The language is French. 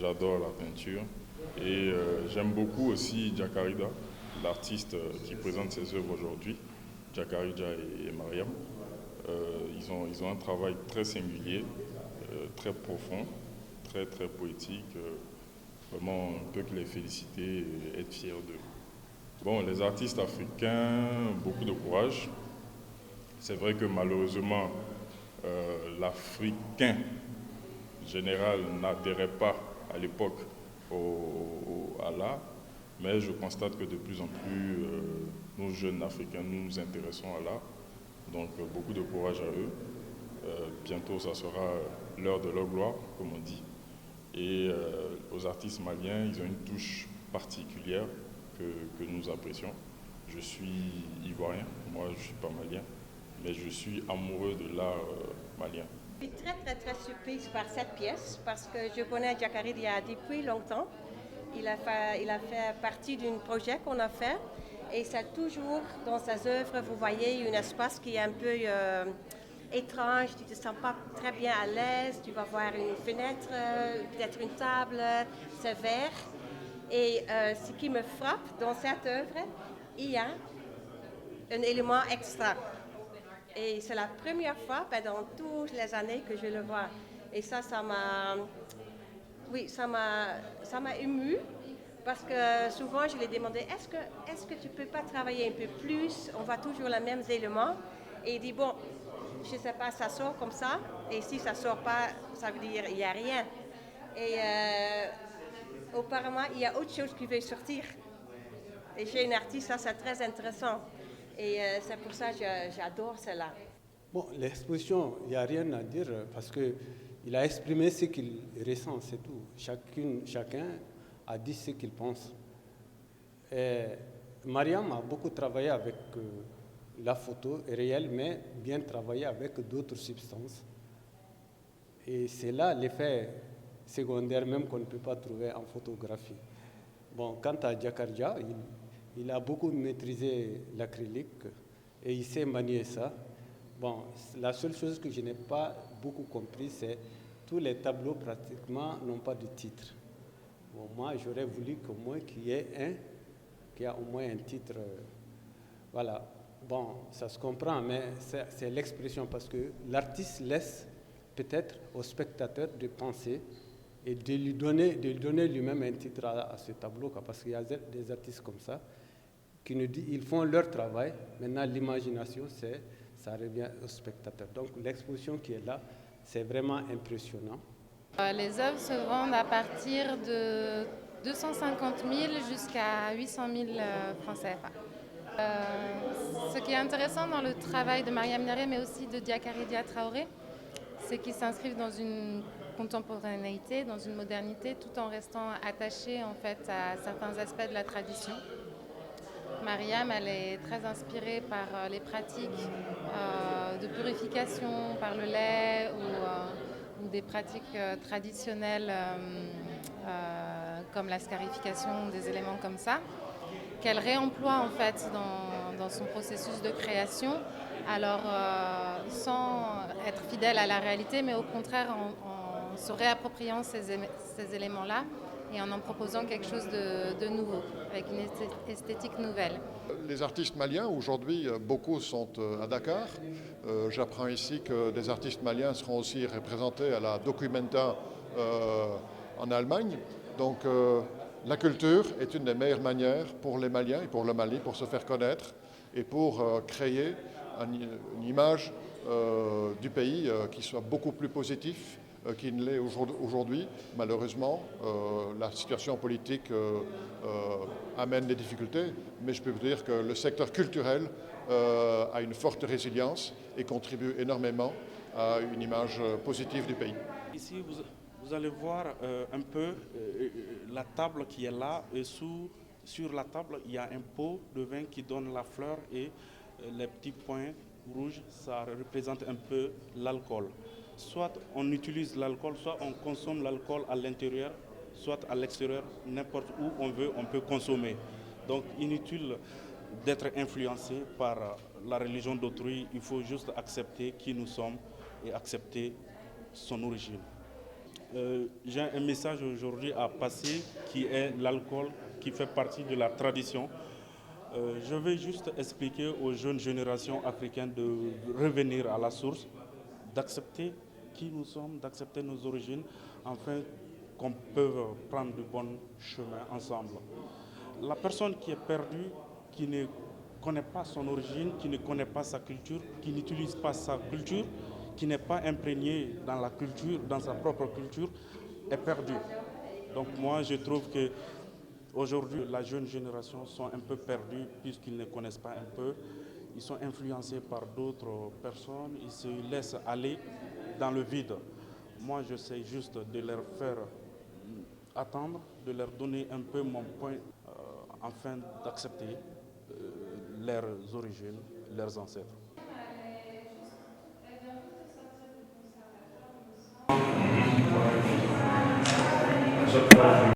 j'adore la peinture. Et j'aime beaucoup aussi Jacarida, l'artiste qui présente ses œuvres aujourd'hui, Jacarida et Mariam. Ils ont un travail très singulier, très profond, très très poétique. Vraiment, on ne peut que les féliciter et être fier d'eux. Bon, les artistes africains, beaucoup de courage. C'est vrai que malheureusement, l'Africain général n'adhérait pas à l'époque à l'art, mais je constate que de plus en plus, nos jeunes Africains, nous nous intéressons à l'art. Donc beaucoup de courage à eux. Bientôt, ça sera l'heure de leur gloire, comme on dit. Et aux artistes maliens, ils ont une touche particulière que nous apprécions. Je suis ivoirien, moi je ne suis pas malien, mais je suis amoureux de l'art malien. Je suis très surprise par cette pièce parce que je connais Jacarida depuis longtemps. Il a fait partie d'un projet qu'on a fait et c'est toujours dans ses œuvres, vous voyez, un espace qui est un peu étrange, tu ne te sens pas très bien à l'aise, tu vas voir une fenêtre, peut-être une table, c'est vert. Et ce qui me frappe dans cette œuvre, il y a un élément extra. Et c'est la première fois pendant toutes les années que je le vois. Et ça m'a ému parce que souvent je lui ai demandé est-ce que tu peux pas travailler un peu plus? On voit toujours les mêmes éléments. Et il dit bon, je sais pas, ça sort comme ça. Et si ça sort pas, ça veut dire il y a rien. Et apparemment il y a autre chose qui veut sortir. Et chez une artiste, ça c'est très intéressant. Et c'est pour ça que j'adore cela. Bon, l'exposition, il n'y a rien à dire parce qu'il a exprimé ce qu'il ressent, c'est tout. Chacun a dit ce qu'il pense. Et Mariam a beaucoup travaillé avec la photo réelle, mais bien travaillé avec d'autres substances. Et c'est là l'effet secondaire même qu'on ne peut pas trouver en photographie. Bon, quant à Jakarja, il a beaucoup maîtrisé l'acrylique et il sait manier ça. Bon, la seule chose que je n'ai pas beaucoup compris, c'est tous les tableaux pratiquement n'ont pas de titre. Bon, moi, j'aurais voulu qu'au moins qu'il y ait qu'il y a au moins un titre. Voilà. Bon, ça se comprend, mais c'est l'expression parce que l'artiste laisse peut-être au spectateur de penser et de lui donner lui-même un titre à ce tableau, parce qu'il y a des artistes comme ça qui nous disent ils font leur travail. Maintenant, l'imagination, ça revient au spectateur. Donc l'exposition qui est là, c'est vraiment impressionnant. Les œuvres se vendent à partir de 250 000 jusqu'à 800 000 francs CFA. Ce qui est intéressant dans le travail de Mariam Nyerere, mais aussi de Diakaridia Traoré, c'est qu'ils s'inscrivent dans une contemporanéité, dans une modernité, tout en restant attachés en fait à certains aspects de la tradition. Mariam, elle est très inspirée par les pratiques de purification par le lait ou des pratiques traditionnelles comme la scarification, des éléments comme ça, qu'elle réemploie en fait dans son processus de création, alors sans être fidèle à la réalité, mais au contraire en se réappropriant ces éléments-là et en proposant quelque chose de nouveau, avec une esthétique nouvelle. Les artistes maliens, aujourd'hui, beaucoup sont à Dakar. J'apprends ici que des artistes maliens seront aussi représentés à la Documenta en Allemagne. Donc la culture est une des meilleures manières pour les Maliens et pour le Mali pour se faire connaître et pour créer une image du pays qui soit beaucoup plus positive qu'il ne l'est aujourd'hui. Malheureusement, la situation politique amène des difficultés, mais je peux vous dire que le secteur culturel a une forte résilience et contribue énormément à une image positive du pays. Ici, vous allez voir un peu la table qui est là et sur la table, il y a un pot de vin qui donne la fleur et les petits points rouges, ça représente un peu l'alcool. Soit on utilise l'alcool, soit on consomme l'alcool à l'intérieur, soit à l'extérieur, n'importe où on veut, on peut consommer. Donc inutile d'être influencé par la religion d'autrui, il faut juste accepter qui nous sommes et accepter son origine. j'ai un message aujourd'hui à passer qui est l'alcool, qui fait partie de la tradition. Je vais juste expliquer aux jeunes générations africaines de revenir à la source, d'accepter qui nous sommes, d'accepter nos origines, afin qu'on puisse prendre de bons chemins ensemble. La personne qui est perdue, qui ne connaît pas son origine, qui ne connaît pas sa culture, qui n'utilise pas sa culture, qui n'est pas imprégné dans la culture, dans sa propre culture, est perdue. Donc moi, je trouve que aujourd'hui, la jeune génération sont un peu perdus puisqu'ils ne connaissent pas un peu. Ils sont influencés par d'autres personnes, ils se laissent aller dans le vide. Moi, j'essaie juste de leur faire attendre, de leur donner un peu mon point afin d'accepter leurs origines, leurs ancêtres. Chaque fois,